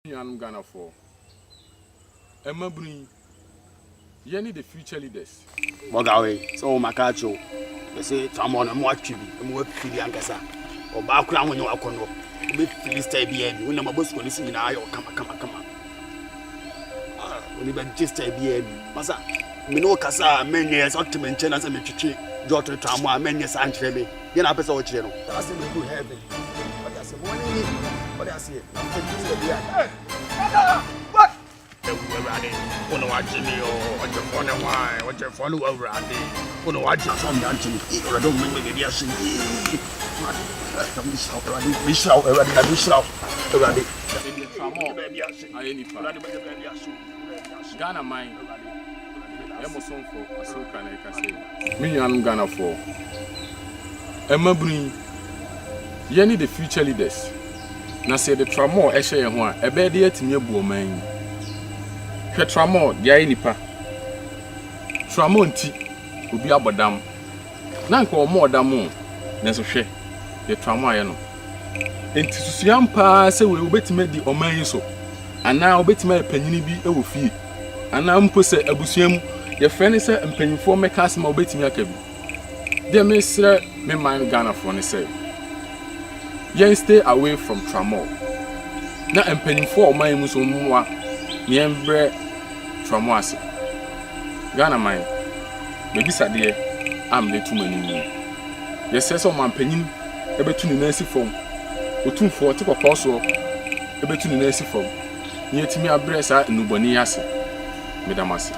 Ghana for Emma Bring. You need the future leaders. Bogawe, so Makacho. They say, Tamon and what you be, and what Filiangasa, or background when you are condo. With Philistine BM, when I'm a bus listen in Io, come. When you been just a BM, Massa, Mino Casa, many years, Ottoman Chenas and Chichi, Jota Tama, many years, Aunt Remy, then I pass over Channel. That's in the good heaven. But that's a morning, but that's it. What? What watch me or what your phone and why, what your follow over and what watch your son, Anthony, or don't make me the Yasin. We shall already. Ghana mine. Emerson for Asoka like I say. Me and Ghana for Emma Bring. You need the future leaders. Now say the Tramadol ehye ho a ebe de atimi abu man. Hwe Tramadol dia nipa. Tramadol nti obi abodam. Na nka omo odam na so hwe the Tramadol aye no. Enti susuam pa se we obetime di oman so. Ana obetime panyini bi e wo fie. Ana mpo se abusuam ye frene se mpanyinfo meka asema obetime aka bi. De me sre me man Ghana for ne say. Yen stay away from Tramadol. Na mpanyinfo o man mu so mwa yen bre Tramadol ase. Ghana man be bisade am le tumani. Ye se so man panyin e betu ni nansi fom. Otumfo te kokko so e betu ni nansi fom. Ni etimi abre sa nuboni ase. Medamase.